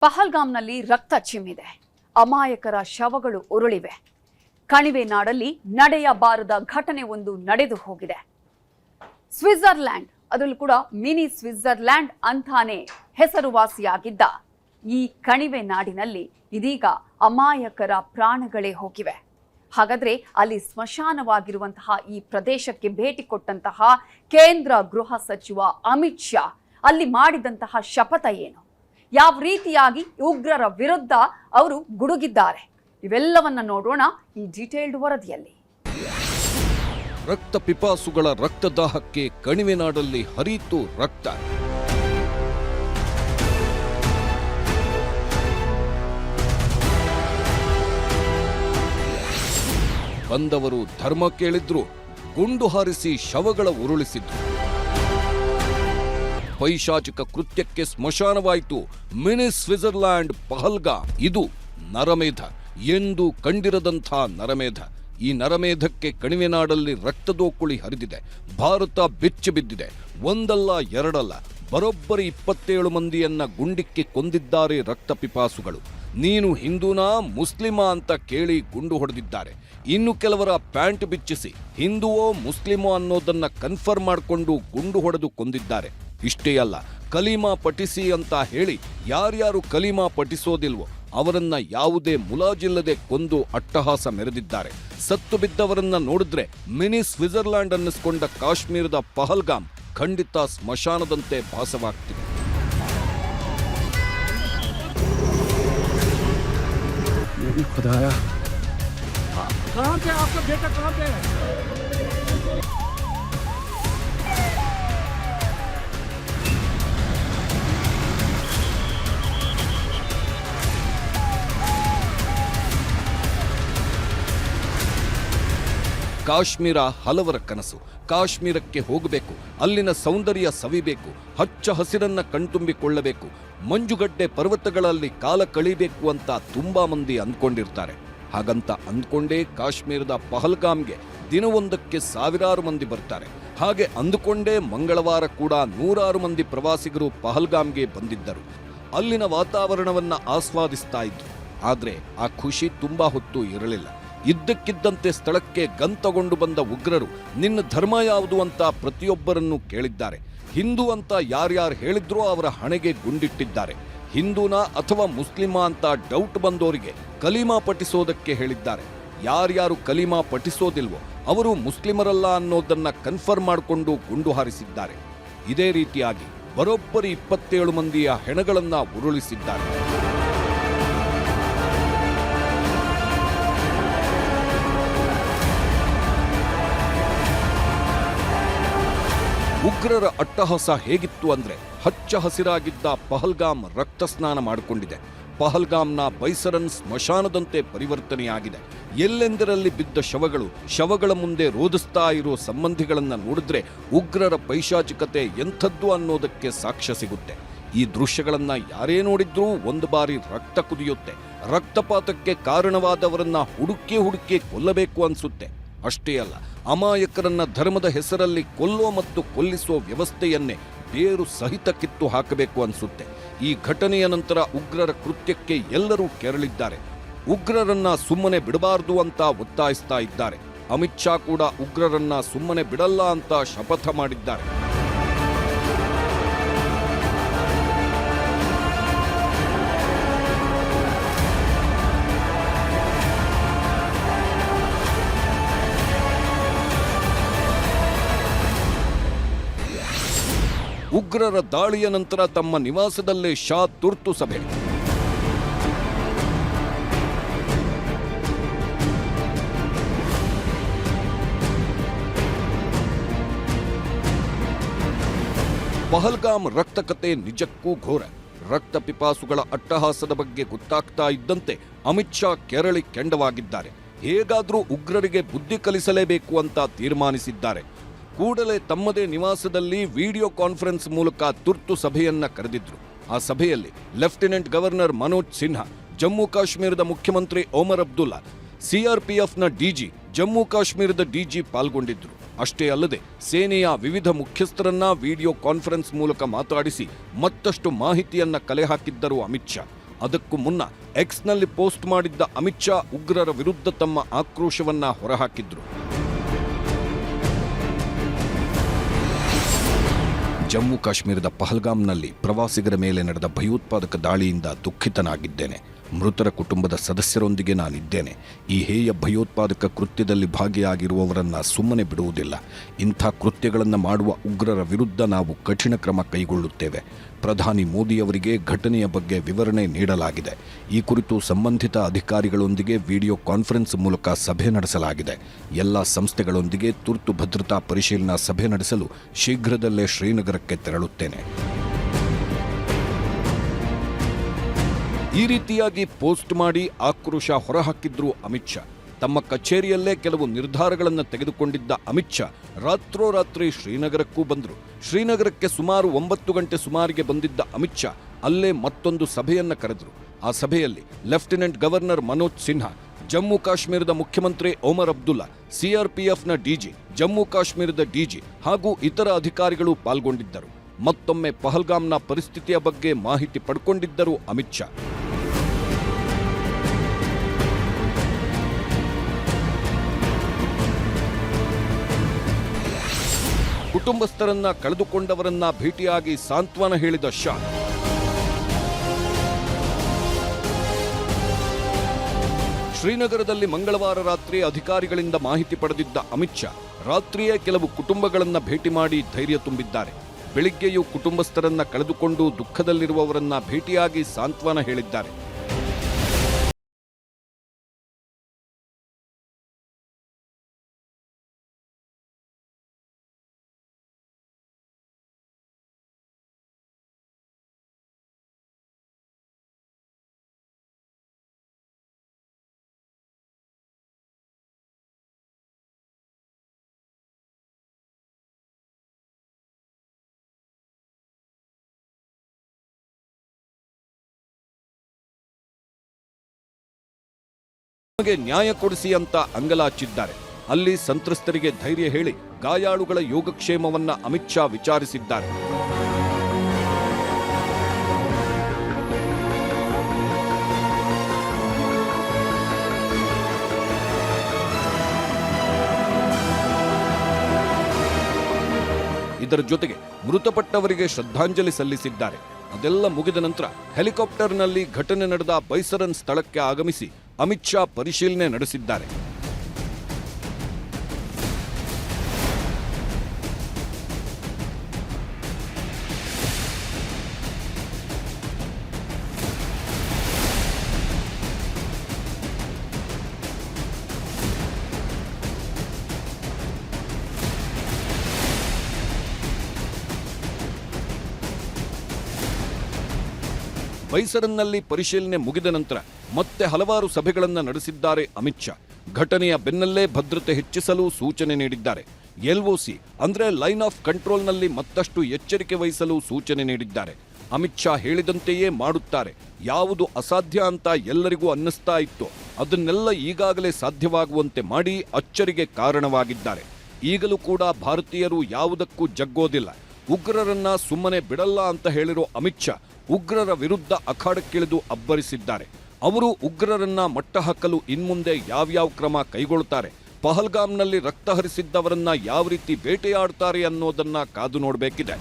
ಪಹಲ್ಗಾಮ್ನಲ್ಲಿ ರಕ್ತ ಚಿಮ್ಮಿದೆ. ಅಮಾಯಕರ ಶವಗಳು ಉರುಳಿವೆ. ಕಣಿವೆ ನಾಡಲ್ಲಿ ನಡೆಯಬಾರದ ಘಟನೆ ಒಂದು ನಡೆದು ಹೋಗಿದೆ. ಸ್ವಿಟ್ಜರ್ಲ್ಯಾಂಡ್, ಅದರಲ್ಲೂ ಕೂಡ ಮಿನಿ ಸ್ವಿಟ್ಜರ್ಲ್ಯಾಂಡ್ ಅಂತಾನೆ ಹೆಸರುವಾಸಿಯಾಗಿದ್ದ ಈ ಕಣಿವೆ ನಾಡಿನಲ್ಲಿ ಇದೀಗ ಅಮಾಯಕರ ಪ್ರಾಣಗಳೇ ಹೋಗಿವೆ. ಹಾಗಾದ್ರೆ ಅಲ್ಲಿ ಸ್ಮಶಾನವಾಗಿರುವಂತಹ ಈ ಪ್ರದೇಶಕ್ಕೆ ಭೇಟಿ ಕೊಟ್ಟಂತಹ ಕೇಂದ್ರ ಗೃಹ ಸಚಿವ ಅಮಿತ್ ಶಾ ಅಲ್ಲಿ ಮಾಡಿದಂತಹ ಶಪಥ ಏನು, ಯಾವ ರೀತಿಯಾಗಿ ಉಗ್ರರ ವಿರುದ್ಧ ಅವರು ಗುಡುಗಿದ್ದಾರೆ, ಇವೆಲ್ಲವನ್ನ ನೋಡೋಣ ಈ ಡೀಟೇಲ್ಡ್ ವರದಿಯಲ್ಲಿ. ರಕ್ತ ಪಿಪಾಸುಗಳ ರಕ್ತದಾಹಕ್ಕೆ ಕಣಿವೆ ನಾಡಲ್ಲಿ ಹರಿಯಿತು ರಕ್ತ. ಬಂದವರು ಧರ್ಮ ಕೇಳಿದ್ರು, ಗುಂಡು ಹಾರಿಸಿ ಶವಗಳ ಉರುಳಿಸಿದ್ರು. ಪೈಶಾಚಿಕ ಕೃತ್ಯಕ್ಕೆ ಸ್ಮಶಾನವಾಯಿತು ಮಿನಿ ಸ್ವಿಟ್ಜರ್ಲ್ಯಾಂಡ್ ಪಹಲ್ಗಾಮ್. ಇದು ನರಮೇಧ, ಎಂದು ಕಂಡಿರದಂಥ ನರಮೇಧ. ಈ ನರಮೇಧಕ್ಕೆ ಕಣಿವೆ ನಾಡಲ್ಲಿ ರಕ್ತದೋಕುಳಿ ಹರಿದಿದೆ. ಭಾರತ ಬೆಚ್ಚಿ ಬಿದ್ದಿದೆ. ಒಂದಲ್ಲ ಎರಡಲ್ಲ, ಬರೋಬ್ಬರಿ 27 ಮಂದಿಯನ್ನ ಗುಂಡಿಕ್ಕಿ ಕೊಂದಿದ್ದಾರೆ ರಕ್ತ ಪಿಪಾಸುಗಳು. ನೀನು ಹಿಂದೂನಾ ಮುಸ್ಲಿಮಾ ಅಂತ ಕೇಳಿ ಗುಂಡು ಹೊಡೆದಿದ್ದಾರೆ. ಇನ್ನು ಕೆಲವರ ಪ್ಯಾಂಟ್ ಬಿಚ್ಚಿಸಿ ಹಿಂದುವೋ ಮುಸ್ಲಿಮೋ ಅನ್ನೋದನ್ನ ಕನ್ಫರ್ಮ್ ಮಾಡಿಕೊಂಡು ಗುಂಡು ಹೊಡೆದು ಕೊಂದಿದ್ದಾರೆ. ಇಷ್ಟೇ ಅಲ್ಲ, ಕಲೀಮಾ ಪಠಿಸಿ ಅಂತ ಹೇಳಿ ಯಾರ್ಯಾರು ಕಲೀಮಾ ಪಠಿಸೋದಿಲ್ವೋ ಅವರನ್ನ ಯಾವುದೇ ಮುಲಾಜಿಲ್ಲದೆ ಕೊಂದು ಅಟ್ಟಹಾಸ ಮೆರೆದಿದ್ದಾರೆ. ಸತ್ತು ಬಿದ್ದವರನ್ನ ನೋಡಿದ್ರೆ ಮಿನಿ ಸ್ವಿಟ್ಜರ್ಲ್ಯಾಂಡ್ ಅನ್ನಿಸ್ಕೊಂಡ ಕಾಶ್ಮೀರದ ಪಹಲ್ಗಾಮ್ ಖಂಡಿತ ಸ್ಮಶಾನದಂತೆ ಭಾಸವಾಗ್ತಿದೆ. ಕಾಶ್ಮೀರ ಹಲವರ ಕನಸು. ಕಾಶ್ಮೀರಕ್ಕೆ ಹೋಗಬೇಕು, ಅಲ್ಲಿನ ಸೌಂದರ್ಯ ಸವಿಬೇಕು, ಹಚ್ಚ ಹಸಿರನ್ನ ಕಣ್ತುಂಬಿಕೊಳ್ಳಬೇಕು, ಮಂಜುಗಡ್ಡೆ ಪರ್ವತಗಳಲ್ಲಿ ಕಾಲ ಕಳೀಬೇಕು ಅಂತ ತುಂಬಾ ಮಂದಿ ಅಂದ್ಕೊಂಡಿರ್ತಾರೆ. ಹಾಗಂತ ಅಂದ್ಕೊಂಡೇ ಕಾಶ್ಮೀರದ ಪಹಲ್ಗಾಮ್ಗೆ ದಿನವೊಂದಕ್ಕೆ 1000 ಮಂದಿ ಬರ್ತಾರೆ. ಹಾಗೆ ಅಂದುಕೊಂಡೇ ಮಂಗಳವಾರ ಕೂಡ 100 ಮಂದಿ ಪ್ರವಾಸಿಗರು ಪಹಲ್ಗಾಮ್ಗೆ ಬಂದಿದ್ದರು. ಅಲ್ಲಿನ ವಾತಾವರಣವನ್ನ ಆಸ್ವಾದಿಸ್ತಾ ಇದ್ರು. ಆದ್ರೆ ಆ ಖುಷಿ ತುಂಬಾ ಹೊತ್ತು ಇರಲಿಲ್ಲ. ಇದ್ದಕ್ಕಿದ್ದಂತೆ ಸ್ಥಳಕ್ಕೆ ಗನ್ ತಗೊಂಡು ಬಂದ ಉಗ್ರರು ನಿನ್ನ ಧರ್ಮ ಯಾವುದು ಅಂತ ಪ್ರತಿಯೊಬ್ಬರನ್ನು ಕೇಳಿದ್ದಾರೆ. ಹಿಂದೂ ಅಂತ ಯಾರ್ಯಾರು ಹೇಳಿದ್ರೋ ಅವರ ಹಣೆಗೆ ಗುಂಡಿಟ್ಟಿದ್ದಾರೆ. ಹಿಂದೂನಾ ಅಥವಾ ಮುಸ್ಲಿಮಾ ಅಂತ ಡೌಟ್ ಬಂದವರಿಗೆ ಕಲೀಮಾ ಪಠಿಸೋದಕ್ಕೆ ಹೇಳಿದ್ದಾರೆ. ಯಾರ್ಯಾರು ಕಲೀಮಾ ಪಠಿಸೋದಿಲ್ವೋ ಅವರು ಮುಸ್ಲಿಮರಲ್ಲ ಅನ್ನೋದನ್ನ ಕನ್ಫರ್ಮ್ ಮಾಡಿಕೊಂಡು ಗುಂಡು ಹಾರಿಸಿದ್ದಾರೆ. ಇದೇ ರೀತಿಯಾಗಿ ಬರೋಬ್ಬರಿ 27 ಮಂದಿಯ ಹೆಣಗಳನ್ನ ಉರುಳಿಸಿದ್ದಾರೆ. ಉಗ್ರರ ಅಟ್ಟಹಾಸ ಹೇಗಿತ್ತು ಅಂದ್ರೆ, ಹಚ್ಚ ಹಸಿರಾಗಿದ್ದ ಪಹಲ್ಗಾಮ್ ರಕ್ತ ಸ್ನಾನ ಮಾಡಿಕೊಂಡಿದೆ. ಪಹಲ್ಗಾಮ್ನ ಬೈಸರನ್ ಸ್ಮಶಾನದಂತೆ ಪರಿವರ್ತನೆಯಾಗಿದೆ. ಎಲ್ಲೆಂದರಲ್ಲಿ ಬಿದ್ದ ಶವಗಳ ಮುಂದೆ ರೋಧಿಸ್ತಾ ಇರೋ ಸಂಬಂಧಿಗಳನ್ನ ನೋಡಿದ್ರೆ ಉಗ್ರರ ಪೈಶಾಚಿಕತೆ ಎಂಥದ್ದು ಅನ್ನೋದಕ್ಕೆ ಸಾಕ್ಷ್ಯ ಸಿಗುತ್ತೆ. ಈ ದೃಶ್ಯಗಳನ್ನ ಯಾರೇ ನೋಡಿದ್ರೂ ಒಂದು ಬಾರಿ ರಕ್ತ ಕುದಿಯುತ್ತೆ. ರಕ್ತಪಾತಕ್ಕೆ ಕಾರಣವಾದವರನ್ನ ಹುಡುಕಿ ಕೊಲ್ಲಬೇಕು ಅನ್ಸುತ್ತೆ. ಅಷ್ಟೇ ಅಲ್ಲ, ಅಮಾಯಕರನ್ನ ಧರ್ಮದ ಹೆಸರಲ್ಲಿ ಕೊಲ್ಲೋ ಮತ್ತು ಕೊಲ್ಲಿಸೋ ವ್ಯವಸ್ಥೆಯನ್ನೇ ಬೇರು ಸಹಿತ ಕಿತ್ತು ಹಾಕಬೇಕು ಅನ್ಸುತ್ತೆ. ಈ ಘಟನೆಯ ನಂತರ ಉಗ್ರರ ಕೃತ್ಯಕ್ಕೆ ಎಲ್ಲರೂ ಕೆರಳಿದ್ದಾರೆ. ಉಗ್ರರನ್ನ ಸುಮ್ಮನೆ ಬಿಡಬಾರದು ಅಂತ ಒತ್ತಾಯಿಸ್ತಾ ಇದ್ದಾರೆ. ಅಮಿತ್ ಶಾ ಕೂಡ ಉಗ್ರರನ್ನ ಸುಮ್ಮನೆ ಬಿಡಲ್ಲ ಅಂತ ಶಪಥ ಮಾಡಿದ್ದಾರೆ. ಉಗ್ರರ ದಾಳಿಯ ನಂತರ ತಮ್ಮ ನಿವಾಸದಲ್ಲೇ ಶಾ ತುರ್ತು ಸಭೆ. ಪಹಲ್ಗಾಮ್ ರಕ್ತಕತೆ ನಿಜಕ್ಕೂ ಘೋರ. ರಕ್ತ ಪಿಪಾಸುಗಳ ಅಟ್ಟಹಾಸದ ಬಗ್ಗೆ ಗೊತ್ತಾಗ್ತಾ ಇದ್ದಂತೆ ಅಮಿತ್ ಶಾ ಕೆರಳಿ ಕೆಂಡವಾಗಿದ್ದಾರೆ. ಹೇಗಾದ್ರೂ ಉಗ್ರರಿಗೆ ಬುದ್ಧಿ ಕಲಿಸಲೇಬೇಕು ಅಂತ ತೀರ್ಮಾನಿಸಿದ್ದಾರೆ. ಕೂಡಲೇ ತಮ್ಮದೇ ನಿವಾಸದಲ್ಲಿ ವಿಡಿಯೋ ಕಾನ್ಫರೆನ್ಸ್ ಮೂಲಕ ತುರ್ತು ಸಭೆಯನ್ನ ಕರೆದಿದ್ರು. ಆ ಸಭೆಯಲ್ಲಿ ಲೆಫ್ಟಿನೆಂಟ್ ಗವರ್ನರ್ ಮನೋಜ್ ಸಿನ್ಹಾ, ಜಮ್ಮು ಕಾಶ್ಮೀರದ ಮುಖ್ಯಮಂತ್ರಿ ಒಮರ್ ಅಬ್ದುಲ್ಲಾ, ಸಿಆರ್ಪಿಎಫ್ನ ಡಿಜಿ, ಜಮ್ಮು ಕಾಶ್ಮೀರದ ಡಿಜಿ ಪಾಲ್ಗೊಂಡಿದ್ರು. ಅಷ್ಟೇ ಅಲ್ಲದೆ ಸೇನೆಯ ವಿವಿಧ ಮುಖ್ಯಸ್ಥರನ್ನ ವಿಡಿಯೋ ಕಾನ್ಫರೆನ್ಸ್ ಮೂಲಕ ಮಾತಾಡಿಸಿ ಮತ್ತಷ್ಟು ಮಾಹಿತಿಯನ್ನ ಕಲೆ ಹಾಕಿದ್ದರು ಅಮಿತ್ ಶಾ. ಅದಕ್ಕೂ ಮುನ್ನ ಎಕ್ಸ್ನಲ್ಲಿ ಪೋಸ್ಟ್ ಮಾಡಿದ್ದ ಅಮಿತ್ ಶಾ ಉಗ್ರರ ವಿರುದ್ಧ ತಮ್ಮ ಆಕ್ರೋಶವನ್ನ ಹೊರಹಾಕಿದ್ರು. ಜಮ್ಮು ಕಾಶ್ಮೀರದ ಪಹಲ್ಗಾಮ್ನಲ್ಲಿ ಪ್ರವಾಸಿಗರ ಮೇಲೆ ನಡೆದ ಭಯೋತ್ಪಾದಕ ದಾಳಿಯಿಂದ ದುಃಖಿತನಾಗಿದ್ದೇನೆ. ಮೃತರ ಕುಟುಂಬದ ಸದಸ್ಯರೊಂದಿಗೆ ನಾನಿದ್ದೇನೆ. ಈ ಹೇಯ ಭಯೋತ್ಪಾದಕ ಕೃತ್ಯದಲ್ಲಿ ಭಾಗಿಯಾಗಿರುವವರನ್ನ ಸುಮ್ಮನೆ ಬಿಡುವುದಿಲ್ಲ. ಇಂಥ ಕೃತ್ಯಗಳನ್ನು ಮಾಡುವ ಉಗ್ರರ ವಿರುದ್ಧ ನಾವು ಕಠಿಣ ಕ್ರಮ ಕೈಗೊಳ್ಳುತ್ತೇವೆ. ಪ್ರಧಾನಿ ಮೋದಿಯವರಿಗೆ ಘಟನೆಯ ಬಗ್ಗೆ ವಿವರಣೆ ನೀಡಲಾಗಿದೆ. ಈ ಕುರಿತು ಸಂಬಂಧಿತ ಅಧಿಕಾರಿಗಳೊಂದಿಗೆ ವಿಡಿಯೋ ಕಾನ್ಫರೆನ್ಸ್ ಮೂಲಕ ಸಭೆ ನಡೆಸಲಾಗಿದೆ. ಎಲ್ಲ ಸಂಸ್ಥೆಗಳೊಂದಿಗೆ ತುರ್ತು ಭದ್ರತಾ ಪರಿಶೀಲನಾ ಸಭೆ ನಡೆಸಲು ಶೀಘ್ರದಲ್ಲೇ ಶ್ರೀನಗರಕ್ಕೆ ತೆರಳುತ್ತೇನೆ. ಈ ರೀತಿಯಾಗಿ ಪೋಸ್ಟ್ ಮಾಡಿ ಆಕ್ರೋಶ ಹೊರಹಾಕಿದ್ರು ಅಮಿತ್ ಶಾ. ತಮ್ಮ ಕಚೇರಿಯಲ್ಲೇ ಕೆಲವು ನಿರ್ಧಾರಗಳನ್ನು ತೆಗೆದುಕೊಂಡಿದ್ದ ಅಮಿತ್ ಶಾ ರಾತ್ರೋರಾತ್ರಿ ಶ್ರೀನಗರಕ್ಕೂ ಬಂದರು. ಶ್ರೀನಗರಕ್ಕೆ ಸುಮಾರು 9 ಗಂಟೆ ಸುಮಾರಿಗೆ ಬಂದಿದ್ದ ಅಮಿತ್ ಶಾ ಅಲ್ಲೇ ಮತ್ತೊಂದು ಸಭೆಯನ್ನ ಕರೆದರು. ಆ ಸಭೆಯಲ್ಲಿ ಲೆಫ್ಟಿನೆಂಟ್ ಗವರ್ನರ್ ಮನೋಜ್ ಸಿನ್ಹಾ, ಜಮ್ಮು ಕಾಶ್ಮೀರದ ಮುಖ್ಯಮಂತ್ರಿ ಒಮರ್ ಅಬ್ದುಲ್ಲಾ, ಸಿಆರ್ಪಿಎಫ್ನ ಡಿಜಿ, ಜಮ್ಮು ಕಾಶ್ಮೀರದ ಡಿಜಿ ಹಾಗೂ ಇತರ ಅಧಿಕಾರಿಗಳು ಪಾಲ್ಗೊಂಡಿದ್ದರು. ಮತ್ತೊಮ್ಮೆ ಪಹಲ್ಗಾಮ್ನ ಪರಿಸ್ಥಿತಿಯ ಬಗ್ಗೆ ಮಾಹಿತಿ ಪಡ್ಕೊಂಡಿದ್ದರು ಅಮಿತ್ ಶಾ. ಕುಟುಂಬಸ್ಥರನ್ನ ಕಳೆದುಕೊಂಡವರನ್ನ ಭೇಟಿಯಾಗಿ ಸಾಂತ್ವನ ಹೇಳಿದ ಶಾ, ಶ್ರೀನಗರದಲ್ಲಿ ಮಂಗಳವಾರ ರಾತ್ರಿ ಅಧಿಕಾರಿಗಳಿಂದ ಮಾಹಿತಿ ಪಡೆದಿದ್ದ ಅಮಿತ್ ಶಾ ರಾತ್ರಿಯೇ ಕೆಲವು ಕುಟುಂಬಗಳನ್ನ ಭೇಟಿ ಮಾಡಿ ಧೈರ್ಯ ತುಂಬಿದ್ದಾರೆ. ಬೆಳಿಗ್ಗೆಯೂ ಕುಟುಂಬಸ್ಥರನ್ನ ಕಳೆದುಕೊಂಡು ದುಃಖದಲ್ಲಿರುವವರನ್ನ ಭೇಟಿಯಾಗಿ ಸಾಂತ್ವನ ಹೇಳಿದ್ದಾರೆ. ನಮಗೆ ನ್ಯಾಯ ಕೊಡಿಸಿ ಅಂತ ಅಂಗಲಾಚಿದ್ದಾರೆ. ಅಲ್ಲಿ ಸಂತ್ರಸ್ತರಿಗೆ ಧೈರ್ಯ ಹೇಳಿ ಗಾಯಾಳುಗಳ ಯೋಗಕ್ಷೇಮವನ್ನ ಅಮಿತ್ ಶಾ ವಿಚಾರಿಸಿದ್ದಾರೆ. ಇದರ ಜೊತೆಗೆ ಮೃತಪಟ್ಟವರಿಗೆ ಶ್ರದ್ಧಾಂಜಲಿ ಸಲ್ಲಿಸಿದ್ದಾರೆ. ಅದೆಲ್ಲ ಮುಗಿದ ನಂತರ ಹೆಲಿಕಾಪ್ಟರ್ನಲ್ಲಿ ಘಟನೆ ನಡೆದ ಬೈಸರನ್ ಸ್ಥಳಕ್ಕೆ ಆಗಮಿಸಿ ಅಮಿತ್ ಶಾ ಪರಿಶೀಲನೆ ನಡೆಸಿದ್ದಾರೆ. ಬೈಸರನ್ನಲ್ಲಿ ಪರಿಶೀಲನೆ ಮುಗಿದ ನಂತರ ಮತ್ತೆ ಹಲವಾರು ಸಭೆಗಳನ್ನು ನಡೆಸಿದ್ದಾರೆ ಅಮಿತ್ ಶಾ. ಘಟನೆಯ ಬೆನ್ನಲ್ಲೇ ಭದ್ರತೆ ಹೆಚ್ಚಿಸಲು ಸೂಚನೆ ನೀಡಿದ್ದಾರೆ. ಎಲ್ಒಸಿ ಅಂದ್ರೆ ಲೈನ್ ಆಫ್ ಕಂಟ್ರೋಲ್ನಲ್ಲಿ ಮತ್ತಷ್ಟು ಎಚ್ಚರಿಕೆ ವಹಿಸಲು ಸೂಚನೆ ನೀಡಿದ್ದಾರೆ. ಅಮಿತ್ ಶಾ ಹೇಳಿದಂತೆಯೇ ಮಾಡುತ್ತಾರೆ. ಯಾವುದು ಅಸಾಧ್ಯ ಅಂತ ಎಲ್ಲರಿಗೂ ಅನ್ನಿಸ್ತಾ ಇತ್ತು ಅದನ್ನೆಲ್ಲ ಈಗಾಗಲೇ ಸಾಧ್ಯವಾಗುವಂತೆ ಮಾಡಿ ಅಚ್ಚರಿಗೆ ಕಾರಣವಾಗಿದ್ದಾರೆ. ಈಗಲೂ ಕೂಡ ಭಾರತೀಯರು ಯಾವುದಕ್ಕೂ ಜಗ್ಗೋದಿಲ್ಲ. ಉಗ್ರರನ್ನ ಸುಮ್ಮನೆ ಬಿಡಲ್ಲ ಅಂತ ಹೇಳಿರೋ ಅಮಿತ್ ಶಾ ಉಗ್ರರ ವಿರುದ್ಧ ಅಖಾಡಕ್ಕಿಳಿದು ಅಬ್ಬರಿಸಿದ್ದಾರೆ. ಅವರು ಉಗ್ರರನ್ನ ಮಟ್ಟ ಹಾಕಲು ಇನ್ಮುಂದೆ ಯಾವ್ಯಾವ ಕ್ರಮ ಕೈಗೊಳ್ಳುತ್ತಾರೆ, ಪಹಲ್ಗಾಮ್ನಲ್ಲಿ ರಕ್ತ ಹರಿಸಿದ್ದವರನ್ನ ಯಾವ ರೀತಿ ಬೇಟೆಯಾಡ್ತಾರೆ ಅನ್ನೋದನ್ನ ಕಾದು ನೋಡಬೇಕಿದೆ.